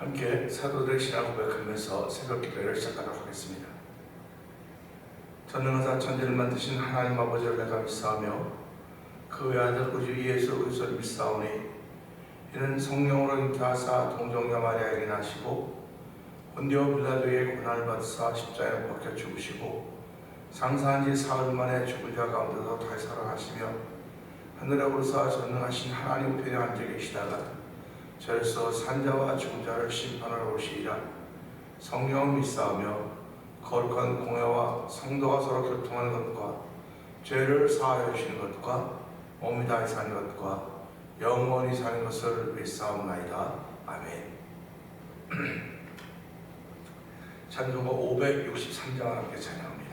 함께 사도들의 신앙 고백하면서 새벽 기도를 시작하도록 하겠습니다. 전능하사 천지를 만드신 하나님 아버지를 내가 믿사오며 그 외아들 구주 예수 그리스도를 믿사오니 이는 성령으로 잉태하사 동정녀 마리아에게 나시고 본디오 빌라도의 고난을 받으사 십자가에 못 박혀 죽으시고 상사한 지 사흘 만에 죽은 자 가운데서 다시 살아나시며 하늘에 오르사 전능하신 하나님 우편에 앉아 계시다가 저에서 산자와 죽은 자를 심판하러 오시리라. 성령을 믿사오며 거룩한 공회와 성도가 서로 교통하는 것과 죄를 사하여 주시는 것과 몸이 다해 사는 것과 영원히 사는 것을 믿사옵나이다. 아멘. 찬송가 563장 함께 찬양합니다.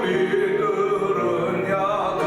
우리들은 약한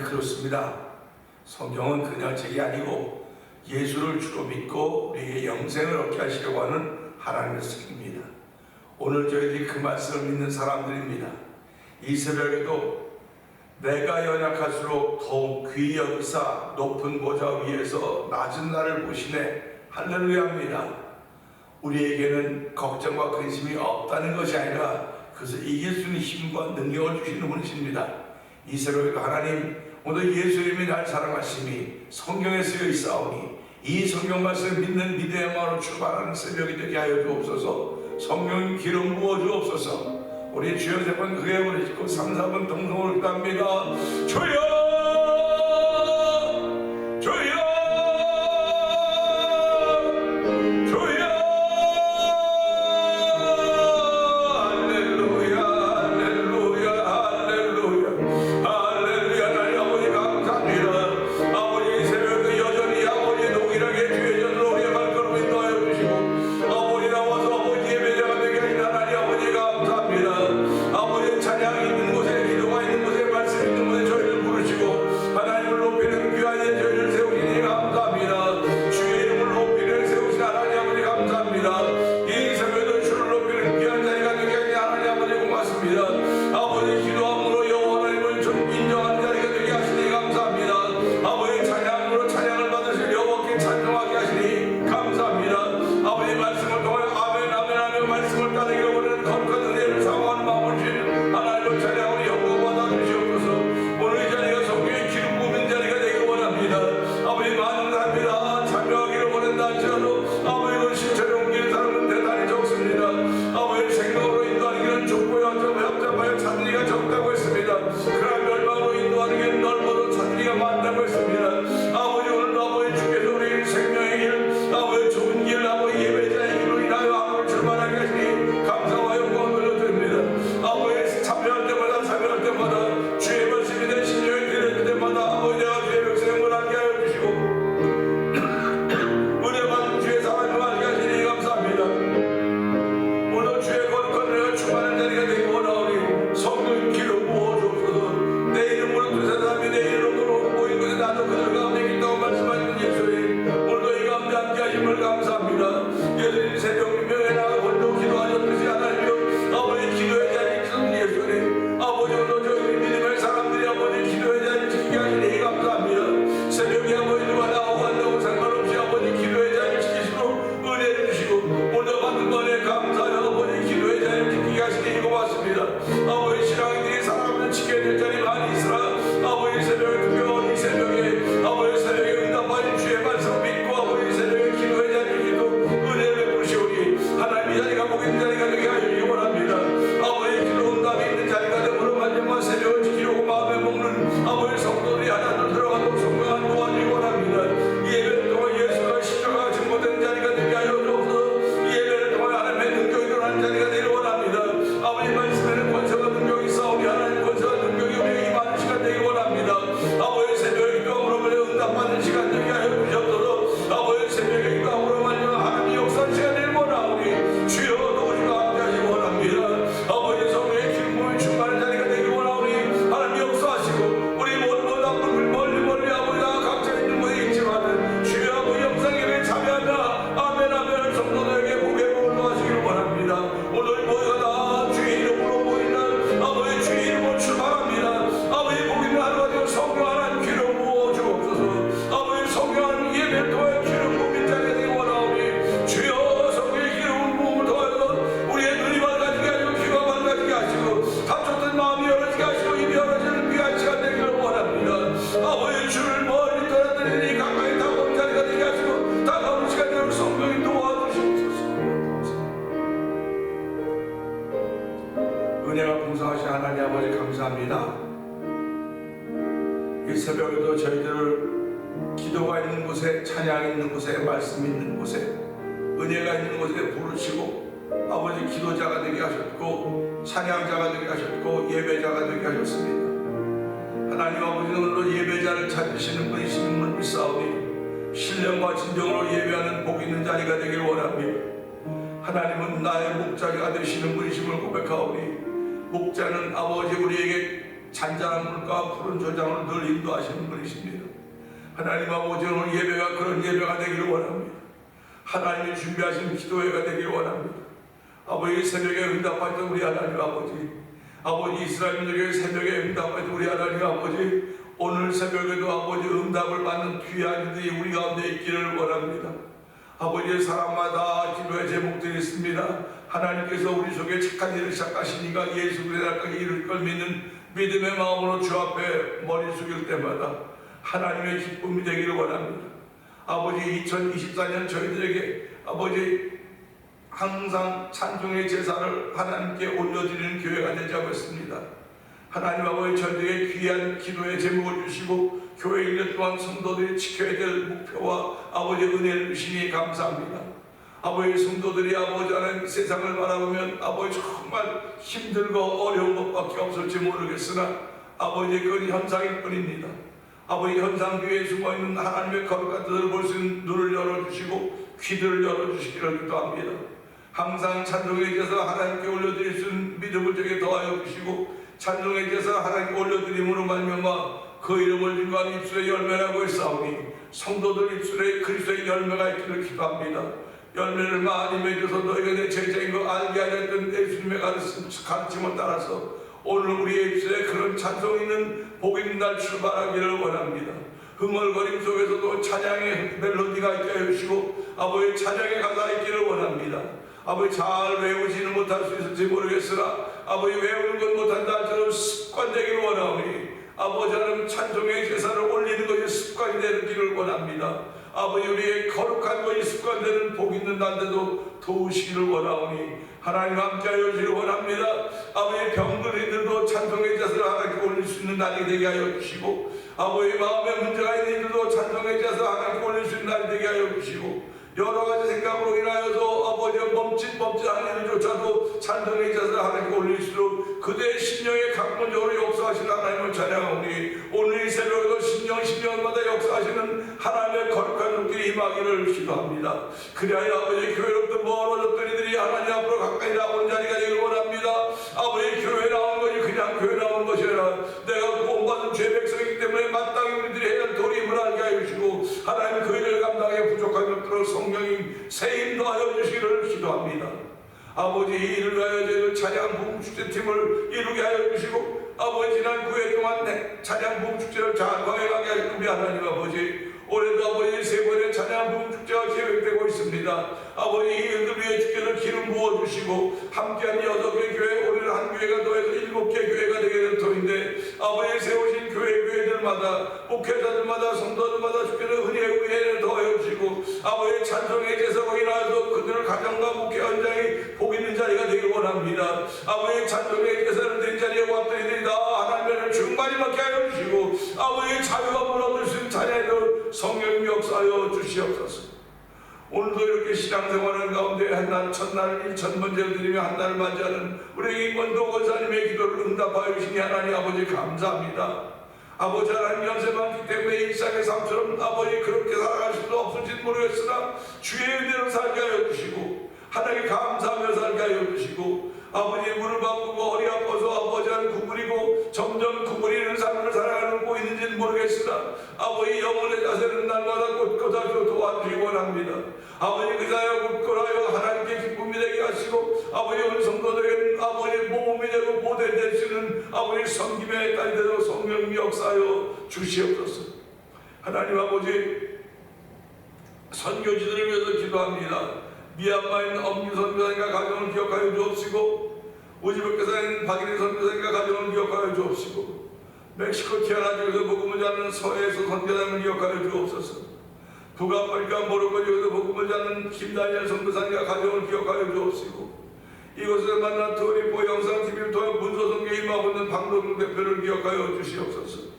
그렇습니다. 성경은 그냥 책이 아니고 예수를 주로 믿고 우리에게 영생을 얻게 하시려고 하는 하나님의 책입니다. 오늘 저희들이 그 말씀을 믿는 사람들입니다. 이 새벽에도 내가 연약할수록 더욱 귀히 여기사 높은 보좌 위에서 낮은 나를 보시네 할렐루야입니다. 우리에게는 걱정과 근심이 없다는 것이 아니라 그것을 이길 수 있는 힘과 능력을 주시는 분이십니다. 이 새벽에도 하나님 오늘 예수님이 날 사랑하심이 성경에 쓰여 있사오니 이 성경 말씀을 믿는 믿음의 마음으로 출발하는 새벽이 되게 하여 주옵소서. 성령 기름 부어 주옵소서. 우리 주여 세 번 크게 부르시고 3-4번 동성으로 기도합니다. 주여 주여 주여 할렐루야 할렐루야 할렐루야 할렐루야. 나의 아버지 감사합니다. 아버지 새벽에 여전히 아버지의 동일하게 주의 전으로 우리의 발걸음을 인도하여 주시고 아버지 나와서 아버지 예배자가 되게 하신 하나님 아버지 감사합니다. 아버지 찬양이 있는 곳에 기도가 있는 곳에 말씀이 있는 곳에 저희를 부르시고 하나님을 높이는 귀한 예 저희를 세우시니 감사합니다. 주의 이름을 높이는 세우신 하나님 아버지 감사합니다. 이 새벽에도 주를 높이는 귀한 자리가 되게 하니 하나님 아버지 고맙습니다. 아버지 기도함으로 여호와 하나님을 인정하는 자리가 되게 하시니 감사합니다. 아버지 찬양으로 찬양을 받으실 여호와께 찬송하게 하시니 감사합니다. 아버지 말씀을 통하여 아멘 아멘 아멘 말씀을 따르기를 원하는 거룩한 은혜를 사모하는 마음을 주신 하나님을 찬양으로 영광 받아 주시옵소서. 오늘 이 자리가 성령의 기름 부은 자리가 되길 원합니다. 아버지 많은 사람이다 참여하기를 원한다 할지라도 아버지 그 실체를 옮기는 사람은 대단히 적습니다. 아버지 생각으로 인도하는 길은 좁고요 협잡하여 찾는 이가 적다고 했습니다. 그러나 멸망으로 인도하는 길은 넓어도 찾는 이가 많다고 했습니다. 아버지 오늘도 아버지 주께서 우리 생명의 길 아버지 좋은 길 아버지 예배자의 길로 인하여 앞으로 출발하게 하시니 감사와 영광을 돌려드립니다. 아버지 참여할 때마다 주의 말씀이 된 신령이 드려질 때마다 아버지 내가 주의 백성을 하게 하여 주시고 은혜 받은 주의 사랑을 하게 하시니 감사합니다. 오늘 주의 거룩한 은혜가 충만한 자리가 되기 원하오니 성령 기름 부어 주옵소서. 내 이름으로 두 사람이 내 이름으로 모인 것에 나도 그들 가운데 있다고 말씀하시는 예수님 오늘도 이 가운데 함께 하심을 감사합니다. 예수님 새벽 민명에 나가 홀로 기도하셨듯이 하나님이여 아버지 기도의 자리에 있는 예수님 아버지 오늘 저희 믿음의 사람들이 아버지 기도의 자리를 지키게 하시니 감사합니다. 새벽에 아버지 누가 나오고 간다고 상관없이 아버지 기도의 자리를 지키시고 은혜를 주시고 오늘 받은 번에 감사하여 아버지 기도의 자리를 지키게 하시니 고맙습니다. 아버지 신앙인들이 사람을 지켜야 될 자리 많이 있으나 아버지 새벽에 두려운 이 새벽에 아버지 새벽에 응답하신 주의 말씀 믿고 아버지 새벽에 기도의 자리를 기도 은혜를 베푸시오니 하나님 이 자리가 복 있는 자리가 되게 하여 주시기 원합니다. 아버지 기도 응답이 있는 자리가 되므로 마지막 새벽을 지키려고 마음에 먹는 아버지 성도들이 하나도 들어가도록 성공한 도와주기 원합니다. 이 예배를 통해 예수가 십자가 증거된 자리가 되게 하여 주옵소서. 이 예배를 통해 하나님의 능력이 드러나는 자리가 되기 원합니다. 아버지 말씀에는 권세가 능력이 싸우니 하나님 권세가 능력이 우리에게 임하는 시간 되기 원합니다. 아버지 새벽에 기도함으로 응답받는 시간 되게 하여 주옵소서. 아버지 새벽에 기도함으로 하나님의 역사하는 시간 되기 원하오니 주여 도우시고 함께 하시기 원합니다. 아버지 성령의 기쁨이 충만한 자리가 되기 원하오니 하나님 역사하시고 우리 모두 나쁜 멀리 아버지가 각자 있는 곳에 있지만 주여 아버지 영상예배에 참여한다 아멘 아멘 성도들에게 복의 복을 하시기를 원합니다. 오늘 모두가 다 주의 이름으로 모이는 아버지 주의 이름으로 출발합니다. 아버지 복 있는 하루가 되어 성령하는 기름 부어 주옵소서. 아버지 성령하는 예배를 통해 기름 부은 자리가 되기 원하오니 주여 성령의 기름 부음을 통하여서 우리의 눈이 밝아지게 하시고 귀가 밝아지게 하시고 다쳤던 마음이 열어지게 하시고 입이 열어지는 귀한 시간 되기를 원합니다. 아버지 주를 멀리 떠났더니 가까이 다가온 자리가 되게 하시고 다가오는 시간 되도록 성령이 도와주시옵소서. 은혜가 풍성하신 하나님 아버지 감사합니다. 이 새벽에도 저희들을 기도가 있는 곳에 찬양이 있는 곳에 말씀이 있는 곳에 은혜가 있는 곳에 부르시고 아버지 기도자가 되게 하셨고 찬양자가 되게 하셨고 예배자가 되게 하셨습니다. 하나님 아버지는 오늘도 예배자를 찾으시는 분이심을 믿사오니 신령과 진정으로 예배하는 복 있는 자리가 되길 원합니다. 하나님은 나의 목자가 되시는 분이심을 고백하오니 목자는 아버지 우리에게 잔잔한 물과 푸른 조장을 늘 인도하시는 분이십니다. 하나님 아버지, 오늘 예배가 그런 예배가 되기를 원합니다. 하나님이 준비하신 기도회가 되기를 원합니다. 아버지, 새벽에 응답하셨던 우리 하나님 아버지, 이스라엘민족의 새벽에 응답하셨던 우리 하나님 아버지, 오늘 새벽에도 아버지 응답을 받는 귀한 이들이 우리 가운데 있기를 원합니다. 아버지의 사람마다 기도의 제목들이 있습니다. 하나님께서 우리 속에 착한 일을 시작하시니까 예수 그리스도를 이룰 걸 믿는 믿음의 마음으로 주 앞에 머리 숙일 때마다 하나님의 기쁨이 되기를 원합니다. 아버지, 2024년 저희들에게 아버지 항상 찬송의 제사를 하나님께 올려드리는 교회가 되자고 했습니다. 하나님 아버지, 저희들에게 귀한 기도의 제목을 주시고 교회 1년 동안 성도들이 지켜야 될 목표와 아버지 은혜를 주시니 감사합니다. 아버지, 성도들이 아버지 하나님 세상을 바라보면 아버지 정말 힘들고 어려운 것밖에 없을지 모르겠으나 아버지, 그건 현상일 뿐입니다. 아버지, 현상교회에 숨어있는 하나님의 거룩한 뜻을 볼 수 있는 눈을 열어주시고 귀들을 열어주시기를 기도합니다. 항상 찬송의 제사 하나님께 올려드릴 수 있는 믿음을 저에게 더하여 주시고 찬송의 제사 하나님께 올려드림으로 말미암아 그 이름을 증거한 입술의 열매라고 했사오니 성도들 입술에 그리스도의 열매가 있기를 기도합니다. 열매를 많이 맺어서 너희가 내 제자인 거 알게 하였던 예수님의 가르침을 따라서 오늘 우리의 입술에 그런 찬송 있는 복 있는 날 출발하기를 원합니다. 흥얼거림 속에서도 찬양의 멜로디가 있게 해주시고 아버지 찬양의 가사가 있기를 원합니다. 아버지, 잘 외우지는 못할 수 있을지 모르겠으나 아버지 외우는 것 못한다 할지라도 습관되기를 원하오니 아버지 하나님 찬송의 제사를 올리는 것이 습관이 되기를 원합니다. 아버지, 우리의 거룩한 것이 습관되는 복 있는 날에도 도우시기를 원하오니 하나님 함께하여 주시기를 원합니다. 아버지, 병들이들도 찬송의 제사를 하나님께 올릴 수 있는 날이 되게 하여 주시고 아버지, 마음에 문제가 있는 이들도 찬송의 제사를 하나님께 올릴 수 있는 날이 되게 하여 주시고 여러가지 생각으로 인하여서 아버지 멈칫멈칫한 일조차도 찬송의 제사를 하나님께 올릴수록 그대의 심령에 강권적으로 역사하시는 하나님을 찬양하오니 오늘 이 새벽에도 심령마다 역사하시는 하나님의 거룩한 눈길이 임하기를 기도합니다. 그리하여 아버지, 교회로부터 멀어졌던 이들이 하나님 앞으로 가까이 나오는 자리가 되기를 원합니다. 아버지, 교회 나오는 것이 그냥 교회 나오는 것이 아니라 내가 구원받은 죄 백성이기 때문에 마땅히 우리들이 해야 할 도리임을 알게 하여 주시고 하나님 그 일을 감당하기 부족한 것들을 성령님 새 힘도 하여 주시기를 기도합니다. 아버지, 이 일을 위하여 저희들 찬양 부흥축제팀을 이루게 하여 주시고 아버지, 지난 9회 동안 찬양 부흥축제를 잘 거행하게 하시고 우리 하나님 아버지, 올해도 아버지 3번의 찬양 부흥축제가 계획되고 있습니다. 아버지, 이 일들 위해 주께서 기름 부어주시고 함께한 6개 교회, 올해는 한 교회가 더해서 7개 교회가 되게 될 터인데 아버지, 세우신 교회들마다 목회자들마다 성도들마다 주께서 은혜를 더하여 주시고 아버지, 찬송의 제사로 인하여서 그들을 가정과 목회 현장이 복 있는 자리가 되길 원합니다. 아버지, 찬송의 제사를 된 자리에 왔던 이들이 다 하나님을 충만히 받게 하여 주시고 아버지, 자유가 무너질 수 있는 자리에 성령 역사하여 주시옵소서. 오늘도 이렇게 신앙생활하는 가운데 한날 첫날 1,000번째를 드리며 한날을 맞이하는 우리 임원도 권사님의 기도를 응답하여 주시니 하나님 아버지 감사합니다. 아버지, 하나님 연세 많기 때문에 일상의 삶처럼 아버지 그렇게 살아갈 수도 없을지 모르겠으나 주의 은혜로 살게 하여 주시고 하나님께 감사하며 살게 하여 주시고 아버지, 무릎 아프고 허리 아파서 아버지 한 구부리고 점점 구부리는 삶을 살아가고 있는지는 모르겠으나 아버지, 영혼의 자세는 날마다 굳건하여 도와주시기 원합니다. 아버지, 그 자여 굳건하여 하나님께 기쁨이 되게 하시고 아버지, 우리 성도들에게는 아버지 모험이 되고 보대 될 수 있는 아버지 섬김의 딸이 되도록 성령 역사하여 주시옵소서. 하나님 아버지, 선교지들을 위해서 기도합니다. 미얀마에 있는 엄기 선교사님과 가정을 기억하여 주옵시고 우즈베키스탄에 있는 박일희 선교사님과 가정을 기억하여 주옵시고 멕시코 티아나주에서 복음을 전하는 서해에서 선교사님을 기억하여 주옵소서. 북아프리카 모로코주에서 복음을 전하는 김다니엘 선교사님과 가정을 기억하여 주옵시고 이곳에서 만난 트리포 영상TV를 통해 문서선교에 임하고 있는 방동국 대표를 기억하여 주시옵소서.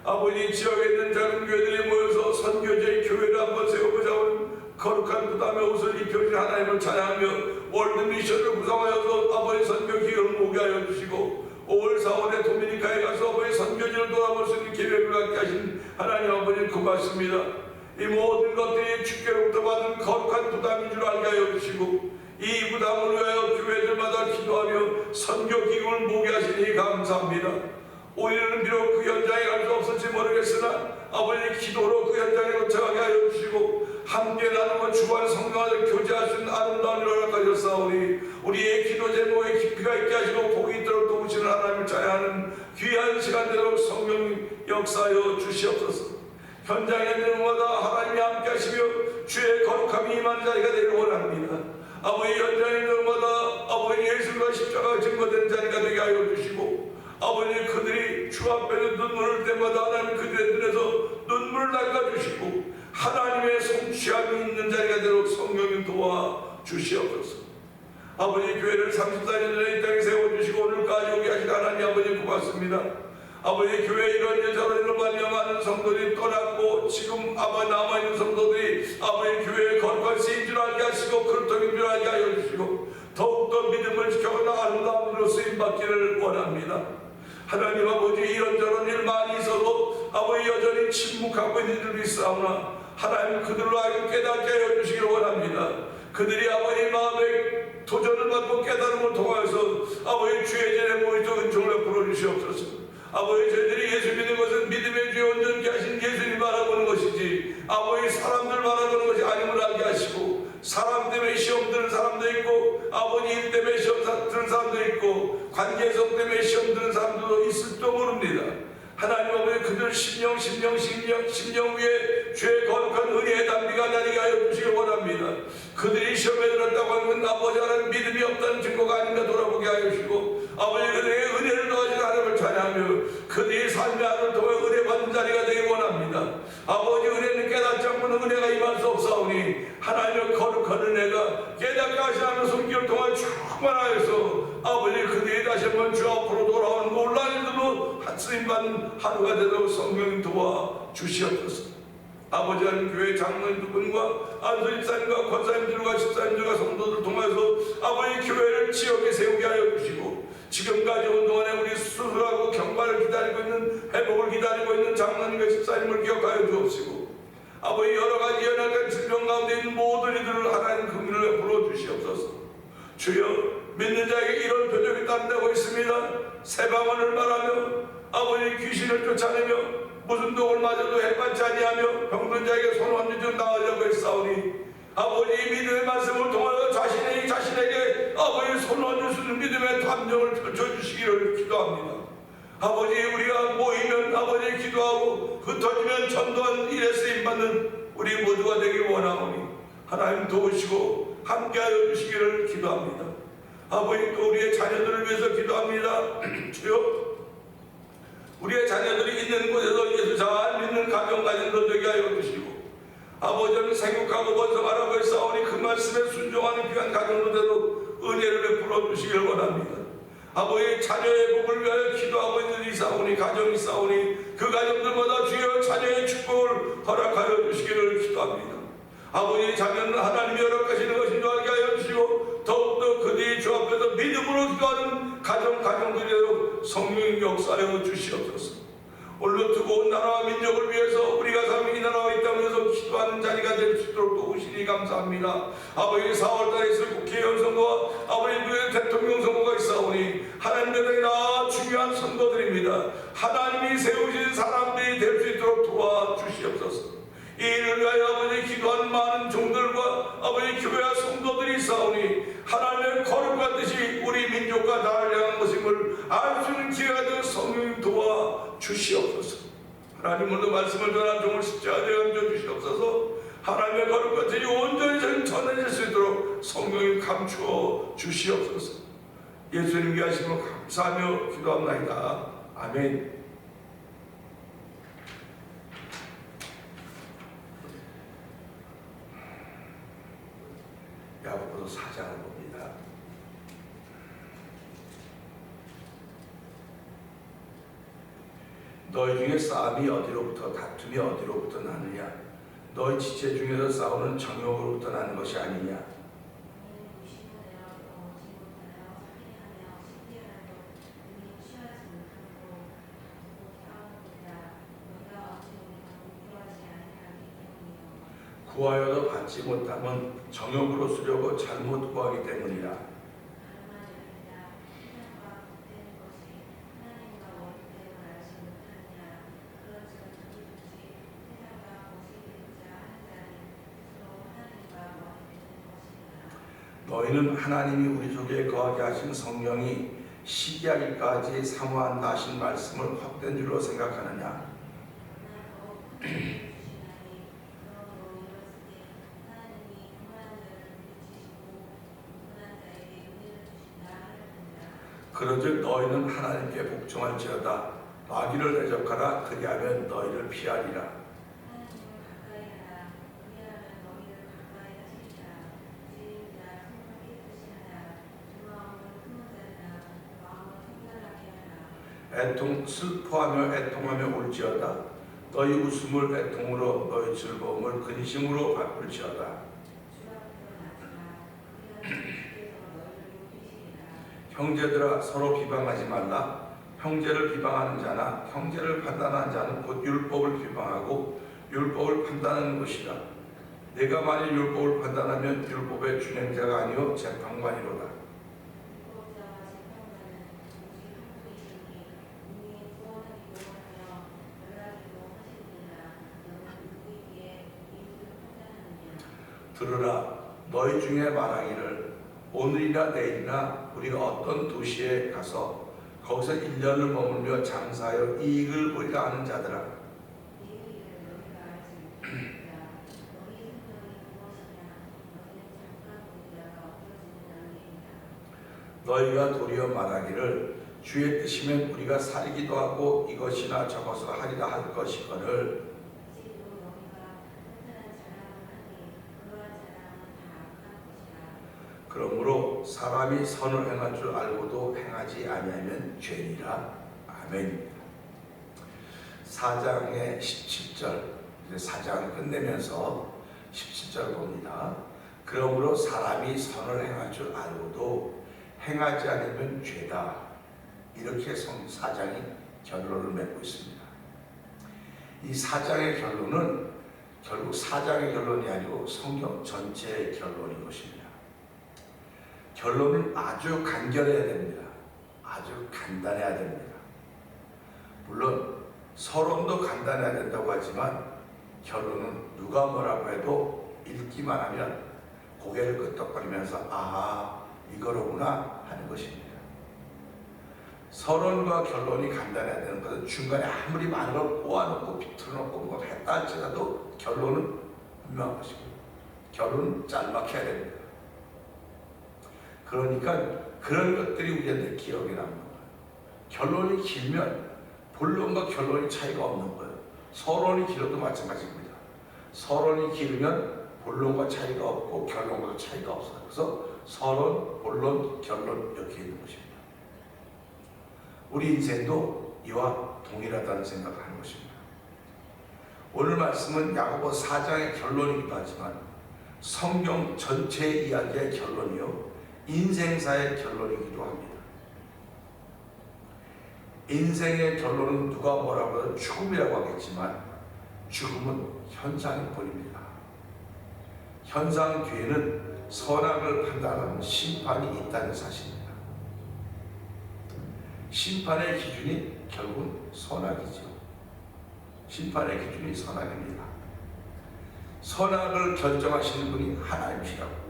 아버지, 지역에 있는 작은 교회들이 모여서 선교지의 교회를 한번 세워보자 하는 거룩한 부담의 옷을 입혀주신 하나님을 찬양하며 월드미션을 구성하여서 아버지 선교 기회를 모게 하여 주시고 5월 4월에 도미니카에 가서 아버지 선교지를 돌아볼 수 있는 계획을 갖게 하신 하나님 아버지 고맙습니다. 이 모든 것들이 주께로부터 받은 거룩한 부담인 줄 알게 하여 주시고 이 부담을 위하여 교회들마다 기도하며 선교 기금을 모게 하시니 감사합니다. 우리는 비록 그 현장에 갈 수 없을지 모르겠으나 아버지 기도로 그 현장에 도착하게 하여 주시고 함께 나누고 주와 성령을 교제할 수 있는 아름다운 일을 허락하셨사오니 우리의 기도 제목에 깊이가 있게 하시고 복이 있도록 도우시는 하나님을 찬양하는 귀한 시간 되도록 성령 역사하여 주시옵소서. 현장에 있는 곳마다 하나님이 함께 하시며 주의 거룩함이 임하는 자리가 되기를 원합니다. 아버지 현장에 있는 곳마다 아버지 예수가 십자가가 증거된 자리가 되게 하여 주시고 아버지 그들이 주 앞에서 눈물을 때마다 하나님 그들의 눈에서 눈물을 닦아주시고 하나님의 성취함이 있는 자리가 되도록 성령님 도와주시옵소서. 아버지 교회를 34년 전에 이 땅에 세워주시고 오늘까지 오게 하신 하나님 아버지 고맙습니다. 아버지 교회 이런 저런 일로 말미암아 성도들이 떠났고 지금 아버지 남아있는 성도들이 아버지 교회의 거룩한 쓰임 줄 알게 하시고 그릇된 줄 알게 하여 주시고 더욱더 믿음을 지켜가는 아름다운 일로 쓰임받기를 원합니다. 하나님 아버지 이런저런 일 많이 있어도 아버지 여전히 침묵하고 있는 일들이 있사오나 하나님 그들로 하여금 깨닫게 하여 주시기를 원합니다. 그들이 아버지 마음에 도전을 받고 깨달음을 통하여서 아버지 주의 전에 모이도 은총을 베풀어 주시옵소서. 아버지 저희들이 예수 믿는 것은 믿음의 주에 온전케 하신 예수님 바라보는 것이지 아버지 사람들 바라보는 것이 아님을 알게 하시고 사람 때문에 시험 드는 사람도 있고 아버지 일 때문에 시험 드는 사람도 있고 관계성 때문에 시험 드는 사람도 있을지도 모릅니다. 하나님 아버지 그들 심령 위에 주의 거룩한 은혜의 담비가 나리게 하여 주시길 원합니다. 그들이 시험에 들었다고 하는 아버지 하나님 믿음이 없다는 증거가 아닌가 돌아보게 하여 주시고 아버지 그들에게 은혜를 더하신 하나님을 찬양하며 그들이 삶의 하루를 통해 은혜 받는 자리가 되기 원합니다. 아버지 은혜는 깨닫지 않고는 은혜가 임할 수 없사오니 하나님의 거룩한 은혜가 깨닫게 하시는 손길을 통해 충만하여서 아버지 그들이 다시 한번 주 앞으로 돌아오는 놀라운 일들로 쓰임받는 하루가 되도록 성령님 도와주시옵소서. 아버지 하나님 교회 장로님 두 분과 안수집사님과 권사님들과 집사님들과 성도들 통해서 아버지 교회를 지역에 세우게 하여 주시고 지금까지 온동안에 우리 수술하고 경과를 기다리고 있는 회복을 기다리고 있는 장로님과 집사님을 기억하여 주옵시고 아버지 여러가지 연약한 질병 가운데 있는 모든 이들을 하나님 긍휼을 베풀어 주시옵소서. 주여 믿는 자에게 이런 표적이 따른다고 있습니다. 새 방언을 말하며 아버지 귀신을 쫓아내며 무슨 독을 맞아도 해받지 아니하며 병든 자에게 손 얹어 나으려고 했사오니 아버지 믿음의 말씀을 통하여 자신에게 아버지 손 얹을 수 있는 믿음의 탐정을 펼쳐주시기를 기도합니다. 아버지 우리가 모이면 아버지 기도하고 흩어지면 전도한 일에 쓰임받는 우리 모두가 되길 원하오니 하나님 도우시고 함께하여 주시기를 기도합니다. 아버지 또 우리의 자녀들을 위해서 기도합니다. 주여 우리의 자녀들이 있는 곳에서 예수 잘 믿는 가정 가정도 되게 하여 주시고 아버지는 생육하고 번성하라고 했사오니 그 말씀에 순종하는 귀한 가정도 되도록 은혜를 베풀어 주시길 원합니다. 아버지 자녀의 복을 위하여 기도하고 있는 이 사오니 가정이 싸우니 그 가정들마다 주여 자녀의 축복을 허락하여 주시기를 기도합니다. 아버지 자녀는 하나님이 허락하시는 것인 줄 알게 하여 주시고 더욱더 그들이 주 앞에서 믿음으로 기도하는 가정들이 성령의 역사하여 주시옵소서. 오늘도 뜨거운 나라와 민족을 위해서 우리가 사는 이 나라와 이 땅에서 기도하는 자리가 될 수 있도록 도우시니 감사합니다. 아버지 4월달에 있을 국회의원 선거와 아버지 누의 대통령 선거가 있사오니 하나님의 땅이나 중요한 선거들입니다. 하나님이 세우신 사람들이 될 수 있도록 도와주시옵소서. 이 일을 위하여 아버지 기도하는 많은 종들과 아버지 교회와 성도들이 있사오니 하나님의 거룩한 뜻이 우리 민족과 나를 향한 것임을 알 수 있는 기회가 되어 성령님 도와주시옵소서. 하나님 오늘 말씀을 전한 종을 십자가에 얹어 주시옵소서. 하나님의 거룩한 뜻이 온전히 전해질 수 있도록 성령님 감추어 주시옵소서. 예수님 위하심을 감사하며 기도합나이다. 아멘. 야고보서 4장을 봅니다. 너희 중에 싸움이 어디로부터 다툼이 어디로부터 나느냐? 너희 지체 중에서 싸우는 정욕으로부터 나는 것이 아니냐? 구하여도 받지 못하면 정욕으로 쓰려고 잘못 구하기 때문이라. 너희는 하나님이 우리 속에 거하게 하신 성령이 시기하기까지 사모한다 하신 말씀을 헛된 줄로 생각하느냐? 그런즉 너희는 하나님께 복종할지어다. 마귀를 대적하라. 그리하면 너희를 피하리라. 슬퍼하며 애통하며 울지어다. 너희 웃음을 애통으로 너희 즐거움을 근심으로 바꿀지어다. 형제들아 서로 비방하지 말라. 형제를 비방하는 자나 형제를 판단하는 자는 곧 율법을 비방하고 율법을 판단하는 것이다. 내가 만일 율법을 판단하면 율법의 준행자가 아니요 재판관이로다. 들으라. 너희 중에 말하기를 오늘이나 내일이나 우리가 어떤 도시에 가서 거기서 1년을 머물며 장사하여 이익을 보리라 하는 자들아. 너희가 도리어 말하기를 주의 뜻이면 우리가 살기도 하고 이것이나 저것을 하리라 할 것이거늘 그러므로 사람이 선을 행할 줄 알고도 행하지 아니하면 죄니라. 아멘입니다. 4장의 17절, 이제 4장을 끝내면서 17절 봅니다. 그러므로 사람이 선을 행할 줄 알고도 행하지 않으면 죄다. 이렇게 4장이 결론을 맺고 있습니다. 이 4장의 결론은 결국 4장의 결론이 아니고 성경 전체의 결론인 것입니다. 결론은 아주 간결해야 됩니다. 아주 간단해야 됩니다. 물론 서론도 간단해야 된다고 하지만 결론은 누가 뭐라고 해도 읽기만 하면 고개를 끄덕거리면서 아 이거로구나 하는 것입니다. 서론과 결론이 간단해야 되는 것은 중간에 아무리 많은 걸 꼬아놓고 비틀어놓고 뭐 했다 할지라도 결론은 분명한 것이고 결론은 짤막해야 됩니다. 그러니까 그런 것들이 우리한테 기억에 남는 거예요. 결론이 길면 본론과 결론이 차이가 없는 거예요. 서론이 길어도 마찬가지입니다. 서론이 길으면 본론과 차이가 없고 결론과 차이가 없어요. 그래서 서론, 본론, 결론 이렇게 있는 것입니다. 우리 인생도 이와 동일하다는 생각을 하는 것입니다. 오늘 말씀은 야고보 4장의 결론이기도 하지만 성경 전체 이야기의 결론이요 인생사의 결론이기도 합니다. 인생의 결론은 누가 뭐라고 해도 죽음이라고 하겠지만 죽음은 현상일 뿐입니다. 현상 뒤에는 선악을 판단하는 심판이 있다는 사실입니다. 심판의 기준이 결국은 선악이죠. 심판의 기준이 선악입니다. 선악을 결정하시는 분이 하나님이시라고.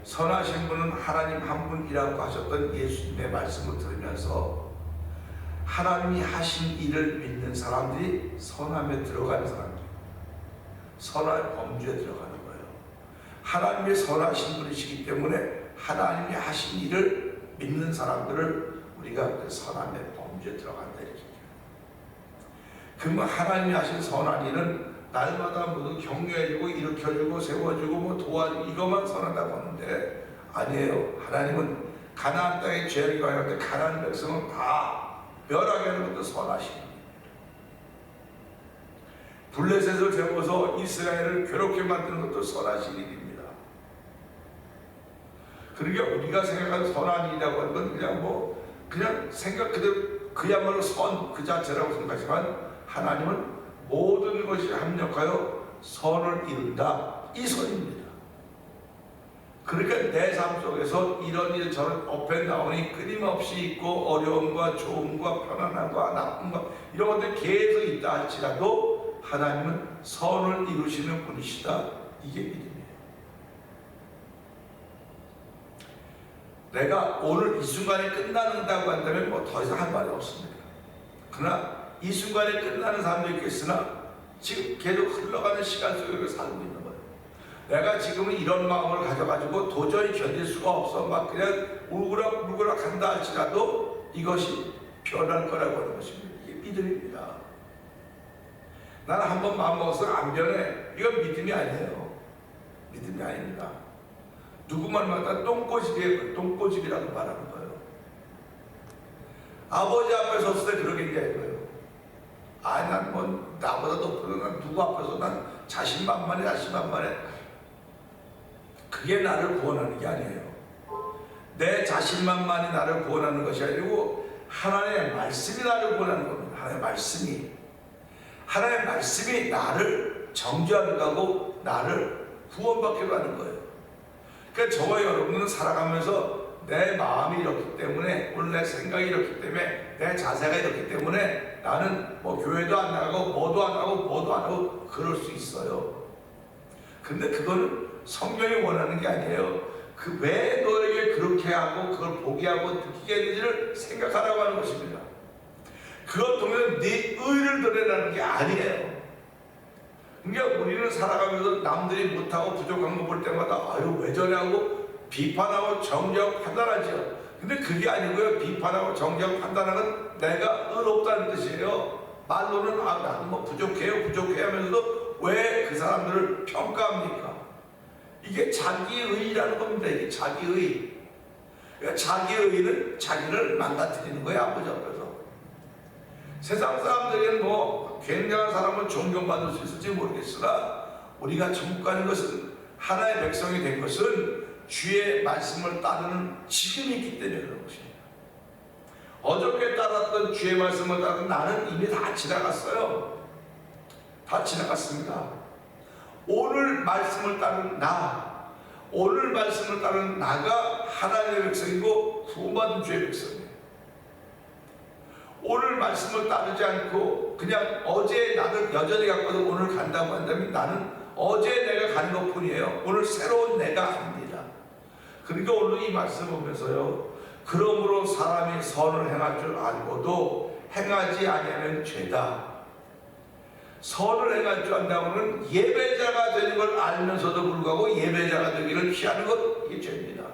선하신 분은 하나님 한 분이라고 하셨던 예수님의 말씀을 들으면서 하나님이 하신 일을 믿는 사람들이 선함에 들어가는 사람들, 선할 범주에 들어가는 거예요. 하나님의 선하신 분이시기 때문에 하나님이 하신 일을 믿는 사람들을 우리가 그 선함의 범주에 들어간다 이렇게 얘기해요. 그러면 하나님이 하신 선한 일은 날마다 모두 격려해주고 일으켜주고 세워주고 뭐 도와주고 이것만 선하다고 하는데 아니에요. 하나님은 가나안 땅에 죄를 가할 때 가나안 백성은 다 멸하게 하는 것도 선하십니다. 블레셋을 세워서 이스라엘을 괴롭게 만드는 것도 선하신 일입니다. 그러니까 우리가 생각하는 선한 일이라고 하는 건 그냥 생각 그대로 그야말로 선 그 자체라고 생각하지만 하나님은 모든 것이 합력하여 선을 이룬다. 이 선입니다. 그러니까 내 삶 속에서 이런 일 저런 업앤다운이 끊임없이 있고 어려움과 좋음과 편안함과 나쁨과 이런 것들이 계속 있다 할지라도 하나님은 선을 이루시는 분이시다. 이게 믿음이에요. 내가 오늘 이 순간에 끝난다고 한다면 뭐 더 이상 할 말이 없습니다. 그러나 이 순간에 끝나는 사람도 있겠으나 지금 계속 흘러가는 시간 속에 살고 있는 거예요. 내가 지금은 이런 마음을 가져가지고 도저히 견딜 수가 없어 막 그냥 울그락 한다 할지라도 이것이 변할 거라고 하는 것입니다. 이게 믿음입니다. 나는 한번 마음 먹어서 안 변해. 이건 믿음이 아니에요. 믿음이 아닙니다. 누구 말마다 똥꼬집이라고 말하는 거예요. 아버지 앞에 섰을 때 그러겠냐 이거예요. 난 뭐 나보다 높은 난 누구 앞에서 난 자신만만해. 그게 나를 구원하는 게 아니에요. 내 자신만만이 나를 구원하는 것이 아니고 하나님의 말씀이 나를 구원하는 겁니다. 하나님의 말씀이 나를 정죄하는 거고 나를 구원받기로 하는 거예요. 그러니까 저와 여러분은 살아가면서 내 마음이 이렇기 때문에, 오늘 내 생각이 이렇기 때문에, 내 자세가 이렇기 때문에 나는 뭐 교회도 안 나가고 뭐도 안 하고 그럴 수 있어요. 근데 그거는 성경이 원하는 게 아니에요. 그 왜 너에게 그렇게 하고 그걸 보게 하고 느끼게 했는지를 생각하라고 하는 것입니다. 그것 통해서 네 의를 드러내라는 게 아니에요. 그러니까 우리는 살아가면서 남들이 못하고 부족한 거 볼 때마다 왜 저래 하고 비판하고 정죄하고 판단하죠. 근데 그게 아니고요. 비판하고 정죄하고 판단하는 내가 의롭다는 뜻이에요. 말로는 나도 뭐 부족해 하면서도 왜 그 사람들을 평가합니까? 이게 자기의라는 겁니다. 이게 자기의. 그러니까 자기의는 자기를 망가뜨리는 거예요. 아버지 앞에서. 세상 사람들에게는 뭐 굉장한 사람을 존경받을 수 있을지 모르겠으나 우리가 천국 가는 것은, 하나의 백성이 된 것은 주의 말씀을 따르는 지금이 있기 때문에 그런 것입니다. 어저께 따랐던 주의 말씀을 따르는 나는 이미 다 지나갔어요. 다 지나갔습니다. 오늘 말씀을 따르는 오늘 말씀을 따르는 나가 하나님의 백성이고 구원받은 주의 백성이에요. 오늘 말씀을 따르지 않고 그냥 어제 나를 여전히 갖고도 오늘 간다고 한다면 나는 어제 내가 가는 것 뿐이에요. 오늘 새로운 내가 합니다. 그러니까 오늘 이 말씀 보면서요, 그러므로 사람이 선을 행할 줄 알고도 행하지 아니하면 죄다. 선을 행할 줄 안다고는 예배자가 되는 걸 알면서도 불구하고 예배자가 되기를 피하는 것, 이게 죄입니다.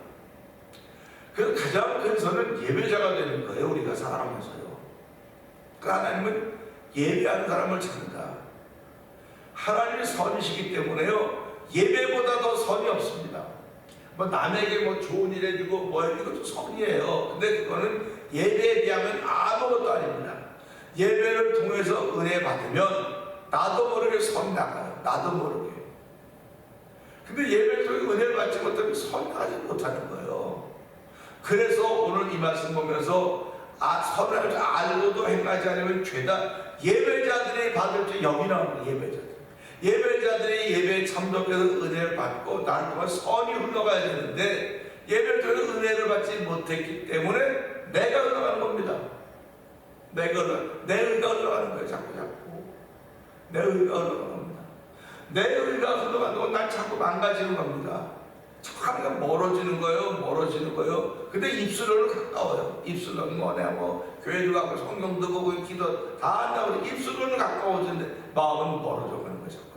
그 가장 큰 선은 예배자가 되는 거예요. 우리가 살아가면서요. 그 하나님은 예배하는 사람을 찾는다. 하나님이 선이시기 때문에요, 예배보다 더 선이 없습니다. 뭐 남에게 뭐 좋은 일 해주고 뭐 이것도 선이에요. 근데 그거는 예배에 비하면 아무것도 아닙니다. 예배를 통해서 은혜 받으면 나도 모르게 선이 나가요. 나도 모르게. 근데 예배를 통해 은혜를 받지 못하면 선이 나지 못하는 거예요. 그래서 오늘 이 말씀 보면서 선을 알고도 행하지 않으면 죄다. 예배자들이 받을 줄 여기 나옵니다. 예배자들이 예배에 참석해서 은혜를 받고 나를 통해 선이 흘러가야 되는데 예배를 통해 은혜를 받지 못했기 때문에 내가 흘러가는 겁니다. 내 의가 흘러가는 거예요. 자꾸 내 의가 흘러가는 겁니다. 내 의가 흘러가는 건 날 자꾸 망가지는 겁니다. 자꾸 하나가 멀어지는 거예요. 근데 입술로는 가까워요. 입술로는 내가 교회도 가고 성경도 보고 기도 다 한다고 입술로는 가까워지는데 마음은 멀어져 가는 거예요. 자꾸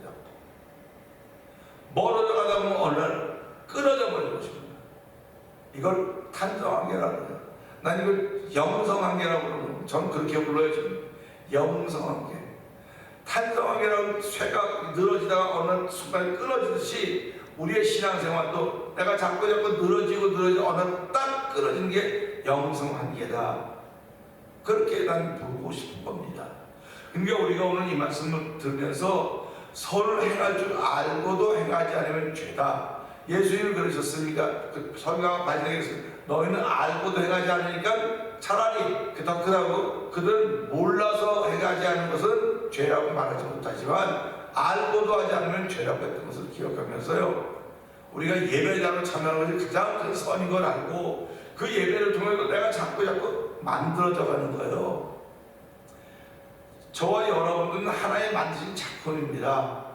멀어져 가다 보면 어느 날 끊어져 버리는 것입니다. 이걸 탄성한계라고 해요. 난 이걸 영성한계라고 부르는, 전 그렇게 불러요. 지금 영성한계. 탄성한계라고 쇠가 늘어지다가 어느 순간에 끊어지듯이 우리의 신앙생활도 내가 자꾸 늘어지고 어느 딱 끊어지는 게 영성한계다. 그렇게 난 보고 싶은 겁니다. 그러니까 우리가 오늘 이 말씀을 들으면서 선을 행할 줄 알고도 행하지 않으면 죄다. 예수님은 그러셨으니까 성경과 반대에서 너희는 알고도 행하지 않으니까 차라리 그렇다고 그들은 몰라서 행하지 않은 것은 죄라고 말하지 못하지만 알고도 하지 않으면 죄라고 했던 것을 기억하면서요, 우리가 예배자로 참여하는 것이 가장 큰 선인 걸 알고 그 예배를 통해서 내가 자꾸 만들어져 가는 거예요. 저와 여러분들은 하나님 만드신 작품입니다.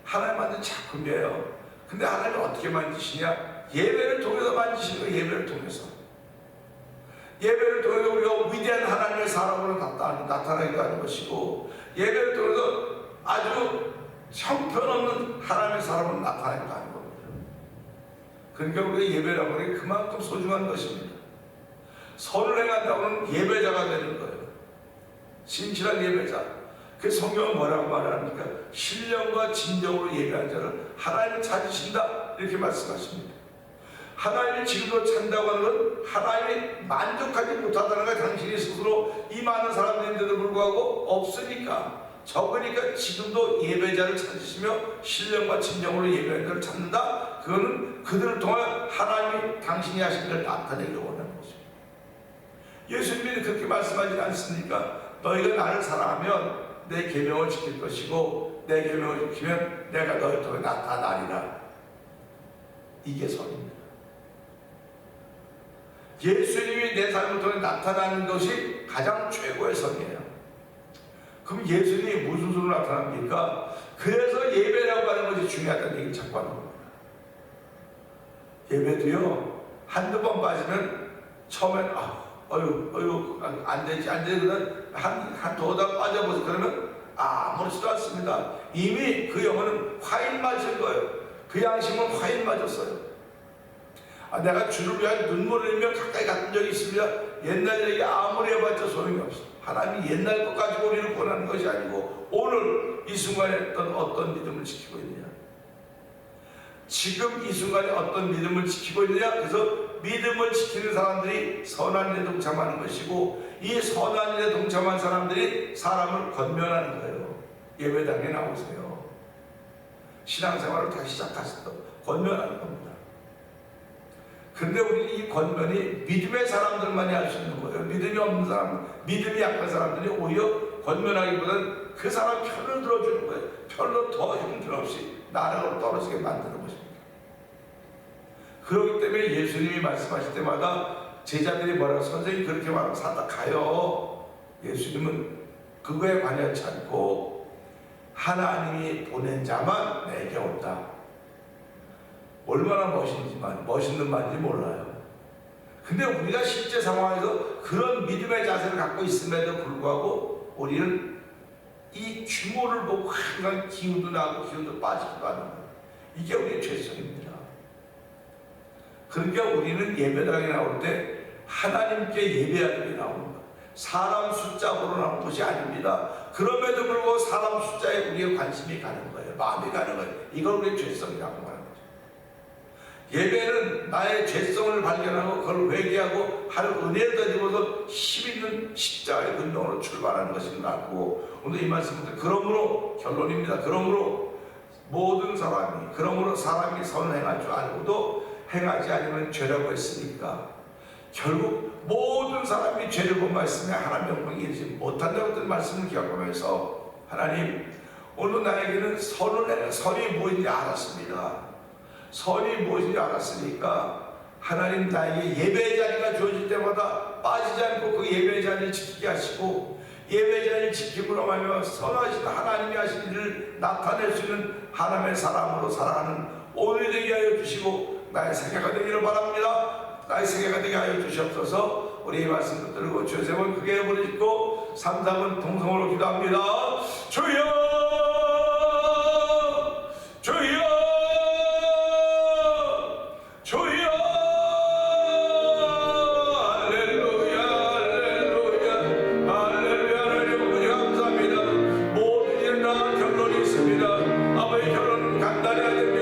하나님 만든 작품이에요. 근데 하나님이 어떻게 만드시냐? 예배를 통해서 만지시는 거예요. 예배를 통해서. 예배를 통해서 우리가 위대한 하나님의 사람으로 나타나게 하는 것이고, 예배를 통해서 아주 형편없는 하나님의 사람으로 나타나게 하는 겁니다. 그러니까 우리가 예배라고 하는 게 그만큼 소중한 것입니다. 선을 행한다고 하는 예배자가 되는 거예요. 진실한 예배자. 그 성경은 뭐라고 말합니까? 신령과 진정으로 예배한 자를 하나님을 찾으신다, 이렇게 말씀하십니다. 하나님이 지금도 찬다고 하는 건 하나님이 만족하지 못하다는 거야. 당신이 스스로 이 많은 사람들인데도 불구하고 없으니까, 적으니까 지금도 예배자를 찾으시며 신령과 진정으로 예배한 자를 찾는다. 그거는 그들을 통해 하나님이 당신이 하신 일을 나타내려고 하는 것입니다. 예수님이 그렇게 말씀하지 않습니까? 너희가 나를 사랑하면 내 계명을 지킬 것이고, 내 계명을 지키면 내가 너희 통해 나타나리라. 이게 선입니다. 예수님이 내 삶을 통해 나타나는 것이 가장 최고의 선이에요. 그럼 예수님이 무슨 수로 나타납니까? 그래서 예배라고 하는 것이 중요하다는 얘기를 자꾸 하는 겁니다. 예배도요, 한두 번 빠지면 처음엔 안 되지 그러면 한 도다 빠져보세요. 그러면 아무렇지도 않습니다. 이미 그 영혼은 화인 맞은 거예요. 그 양심은 화인 맞았어요. 내가 주를 위하여 눈물을 흘리며 가까이 갔던 적이 있습니다. 옛날 얘기 아무리 해봤자 소용이 없어. 하나님이 옛날 것 가지고 우리를 권하는 것이 아니고 오늘 이 순간에 어떤 믿음을 지키고 있느냐, 지금 이 순간에 어떤 믿음을 지키고 있느냐. 그래서 믿음을 지키는 사람들이 선한 일에 동참하는 것이고, 이 선한 일에 동참한 사람들이 사람을 권면하는 거예요. 예배당에 나오세요. 신앙생활을 다시 시작하셔서 권면하는 겁니다. 그런데 우리는 이 권면이 믿음의 사람들만이 할 수 있는 거예요. 믿음이 없는 사람, 믿음이 약한 사람들이 오히려 권면하기보다는 그 사람 편을 들어주는 거예요. 별로 더 형편없이 나락으로 떨어지게 만드는 것입니다. 그렇기 때문에 예수님이 말씀하실 때마다 제자들이 뭐라고, 선생님 그렇게 말하면 사다 가요. 예수님은 그거에 관여하지 않고 하나님이 보낸 자만 내게 온다. 얼마나 멋있는 말인지 몰라요. 근데 우리가 실제 상황에서 그런 믿음의 자세를 갖고 있음에도 불구하고 우리는 이 규모를 보고 항상 기운도 나고 기운도 빠지기도 하는 거예요. 이게 우리의 죄성입니다. 그러니까 우리는 예배당에 나올 때 하나님께 예배하기 나오는 거예요. 사람 숫자 보러 나온 것이 아닙니다. 그럼에도 불구하고 사람 숫자에 우리의 관심이 가는 거예요. 마음이 가는 거예요. 이걸 우리의 죄성이라고 하는 거예요. 예배는 나의 죄성을 발견하고 그걸 회개하고 하는 은혜를 가지고서 힘있는 십자가의 운동으로 출발하는 것인 것 같고, 오늘 이 말씀은 그러므로 결론입니다. 그러므로 모든 사람이, 그러므로 사람이 선을 행할 줄 알고도 행하지 않으면 죄라고 했으니까 결국 모든 사람이 죄를 범하였으며 하나님 영광에 이르지 못한다고 했던 말씀을 기억하면서, 하나님 오늘 나에게는 선이 무엇인지 알았습니다. 선이 무엇인지 알았으니까 하나님 나에게 예배의 자리가 주어질 때마다 빠지지 않고 그 예배의 자리를 지키게 하시고, 예배의 자리를 지킴으로 말하며 선하신 하나님이 하신 일을 나타낼 수 있는 하나님의 사람으로 살아가는 오늘이 되게 하여 주시고 나의 생애가 되기를 바랍니다. 나의 생애가 되게 하여 주시옵소서. 우리 이 말씀 붙들고 주여 세 번 크게 부르짖고 3, 4분 동성으로 기도합니다. 주여 주여 주여. 할렐루야 할렐루야 할렐루야. 하나님 아버지 감사합니다. 모든 일은 다 결론이 있습니다. 아버지 결론은 간단해야 됩니다.